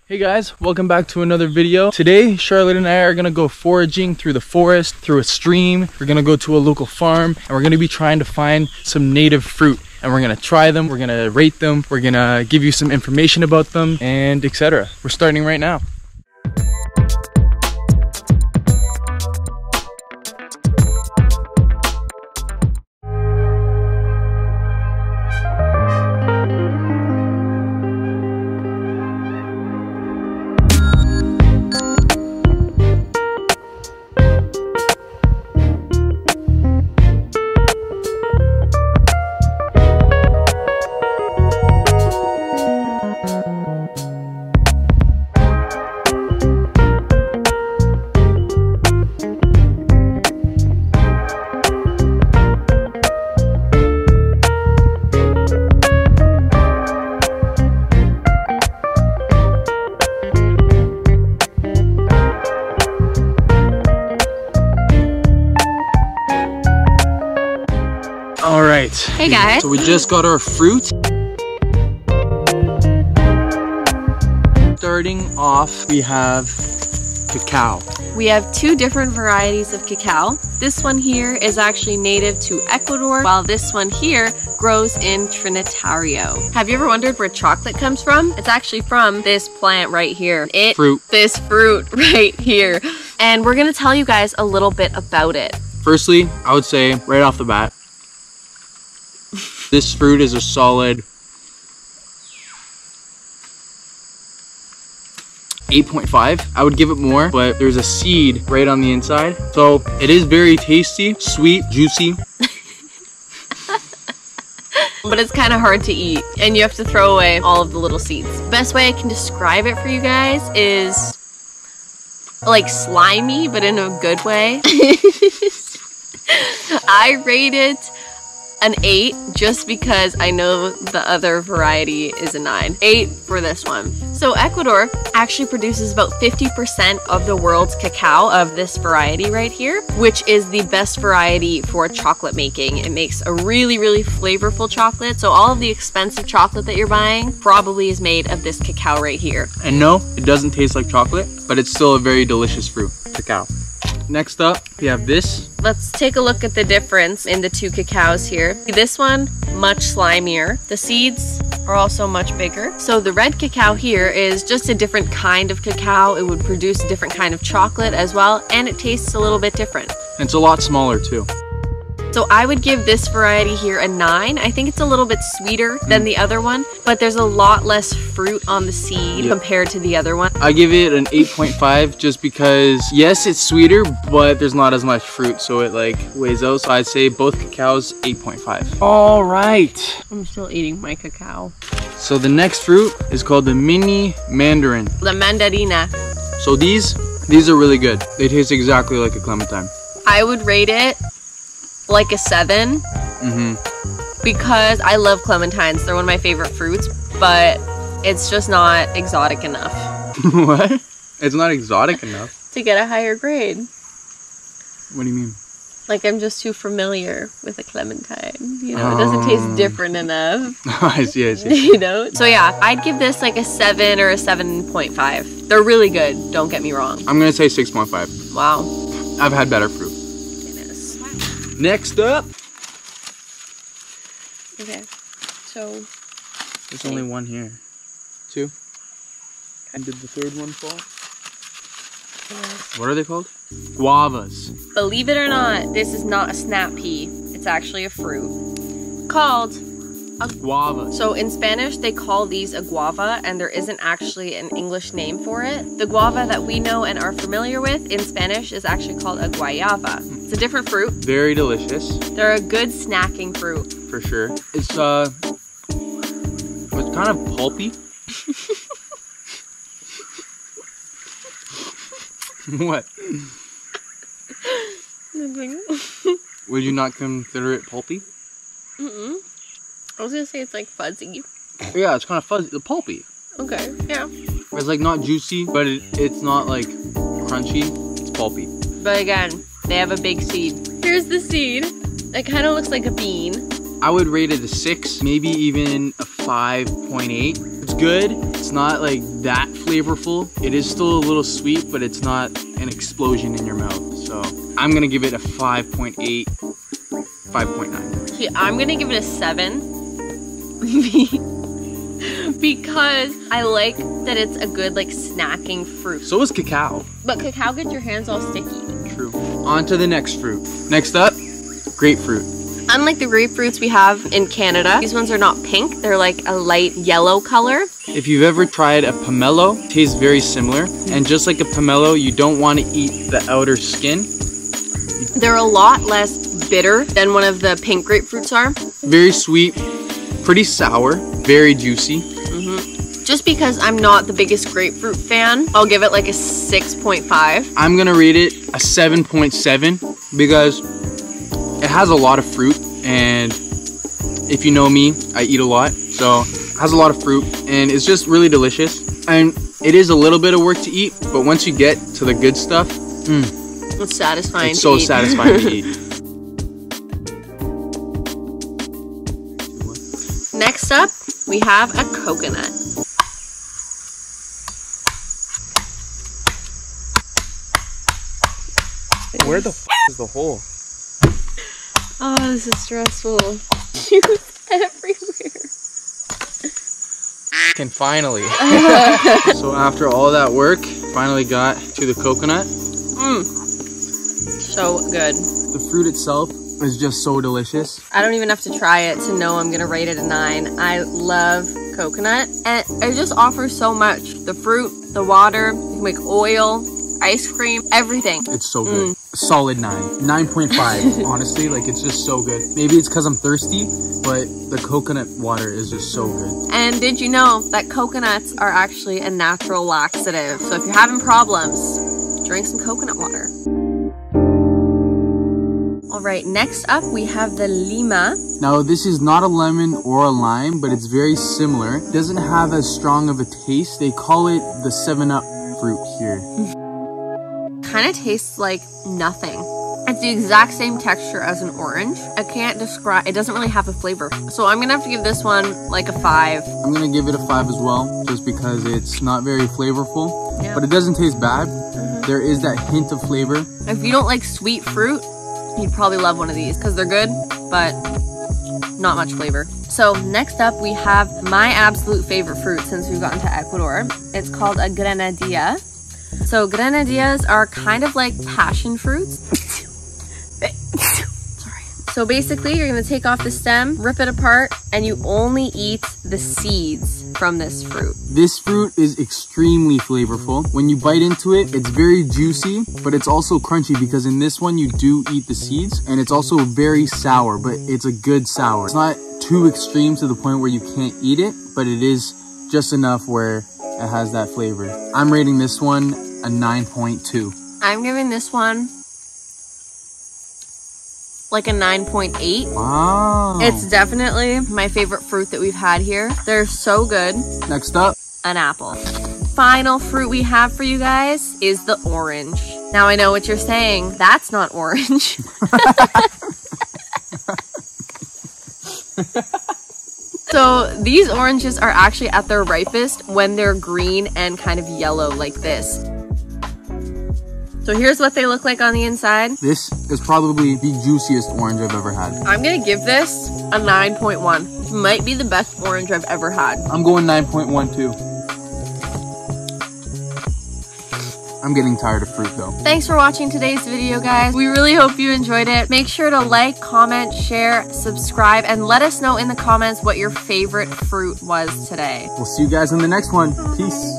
Hey guys, welcome back to another video. Today, Charlotte and I are gonna go foraging through the forest, through a stream. We're gonna go to a local farm and we're gonna be trying to find some native fruit. And we're gonna try them, we're gonna rate them, we're gonna give you some information about them, and etc. We're starting right now. All right. Hey guys. So we just got our fruit. Starting off, we have cacao. We have two different varieties of cacao. This one here is actually native to Ecuador, while this one here grows in Trinitario. Have you ever wondered where chocolate comes from? It's actually from this plant right here. This fruit right here. And we're gonna tell you guys a little bit about it. Firstly, I would say right off the bat, this fruit is a solid 8.5. I would give it more, but there's a seed right on the inside. So it is very tasty, sweet, juicy. But it's kind of hard to eat and you have to throw away all of the little seeds. Best way I can describe it for you guys is like slimy, but in a good way. I rate it an 8 just because I know the other variety is a 9. 8 for this one. So Ecuador actually produces about 50% of the world's cacao of this variety right here, which is the best variety for chocolate making. It makes a really, really flavorful chocolate. So all of the expensive chocolate that you're buying probably is made of this cacao right here. And no, it doesn't taste like chocolate, but it's still a very delicious fruit, cacao. Next up, we have this. Let's take a look at the difference in the two cacaos here. This one, much slimier. The seeds are also much bigger. So the red cacao here is just a different kind of cacao. It would produce a different kind of chocolate as well, and it tastes a little bit different. It's a lot smaller too. So I would give this variety here a 9. I think it's a little bit sweeter than the other one, but there's a lot less fruit on the seed compared to the other one. I give it an 8.5 just because, yes, it's sweeter, but there's not as much fruit, so it like weighs out. So I'd say both cacaos, 8.5. All right. I'm still eating my cacao. So the next fruit is called the mini mandarin. The Mandarina. So these are really good. They taste exactly like a clementine. I would rate it like a 7 because I love clementines. They're one of my favorite fruits, but it's just not exotic enough. What? It's not exotic enough? To get a higher grade. What do you mean? Like I'm just too familiar with a clementine. You know, it doesn't taste different enough. I see. You know? So yeah, I'd give this like a 7 or a 7.5. They're really good, don't get me wrong. I'm gonna say 6.5. Wow. I've had better fruit. Next up. Okay, so there's only one here. 2. And did the third one fall? Yes. What are they called? Guavas. Believe it or not, this is not a snap pea. It's actually a fruit called a guava. So in Spanish, they call these a guava, and there isn't actually an English name for it. The guava that we know and are familiar with in Spanish is actually called a guayaba. It's a different fruit. Very delicious. They're a good snacking fruit. For sure. It's kind of pulpy. What? Nothing. Would you not consider it pulpy? I was gonna say it's like fuzzy. Yeah, it's kind of fuzzy, pulpy. Okay, yeah. It's like not juicy, but it's not like crunchy. It's pulpy. But again, they have a big seed. Here's the seed. It kind of looks like a bean. I would rate it a 6, maybe even a 5.8. It's good. It's not like that flavorful. It is still a little sweet, but it's not an explosion in your mouth. So I'm gonna give it a 5.8, 5.9. See, I'm gonna give it a 7 because I like that it's a good like snacking fruit. So is cacao. But cacao gets your hands all sticky. True. On to the next fruit. Next up, grapefruit. Unlike the grapefruits we have in Canada, these ones are not pink. They're like a light yellow color. If you've ever tried a pomelo, it tastes very similar. And just like a pomelo, you don't want to eat the outer skin. They're a lot less bitter than one of the pink grapefruits are. Very sweet, pretty sour, very juicy. Just because I'm not the biggest grapefruit fan, I'll give it like a 6.5. I'm gonna rate it a 7.7 because it has a lot of fruit, and if you know me, I eat a lot, so it has a lot of fruit, and it's just really delicious. And it is a little bit of work to eat, but once you get to the good stuff, it's satisfying. It's so satisfying to eat. Next up, we have a coconut. Where the f is the hole? Oh, this is stressful. Juice everywhere. And finally. So after all that work, finally got to the coconut. So good. The fruit itself is just so delicious. I don't even have to try it to know I'm gonna rate it a 9. I love coconut, and it just offers so much. The fruit, the water, you can make oil, ice cream, everything. It's so good. Solid 9. 9.5. Honestly, like it's just so good. Maybe it's because I'm thirsty, but the coconut water is just so good. And did you know that coconuts are actually a natural laxative? So if you're having problems, drink some coconut water. All right, next up we have the lima. Now this is not a lemon or a lime, but it's very similar. It doesn't have as strong of a taste. They call it the 7-Up fruit here. Kind of tastes like nothing. It's the exact same texture as an orange. I can't describe, it doesn't really have a flavor. So I'm gonna have to give this one like a 5. I'm gonna give it a 5 as well, just because it's not very flavorful, but it doesn't taste bad. There is that hint of flavor. If you don't like sweet fruit, you'd probably love one of these because they're good, but not much flavor. So next up we have my absolute favorite fruit since we've gotten to Ecuador. It's called a grenadilla. So grenadillas are kind of like passion fruits. Sorry. So basically you're gonna take off the stem, rip it apart, and you only eat the seeds from this fruit. This fruit is extremely flavorful. When you bite into it, it's very juicy, but it's also crunchy because in this one you do eat the seeds, and it's also very sour, but it's a good sour. It's not too extreme to the point where you can't eat it, but it is just enough where it has that flavor. I'm rating this one a 9.2. I'm giving this one like a 9.8. Wow. It's definitely my favorite fruit that we've had here. They're so good. Next up, an apple. Final fruit we have for you guys is the orange. Now I know what you're saying. That's not orange. So these oranges are actually at their ripest when they're green and kind of yellow like this. So here's what they look like on the inside. This is probably the juiciest orange I've ever had. I'm gonna give this a 9.1. It might be the best orange I've ever had. I'm going 9.1 too. I'm getting tired of fruit though. Thanks for watching today's video, guys. We really hope you enjoyed it. Make sure to like, comment, share, subscribe, and let us know in the comments what your favorite fruit was today. We'll see you guys in the next one. Peace.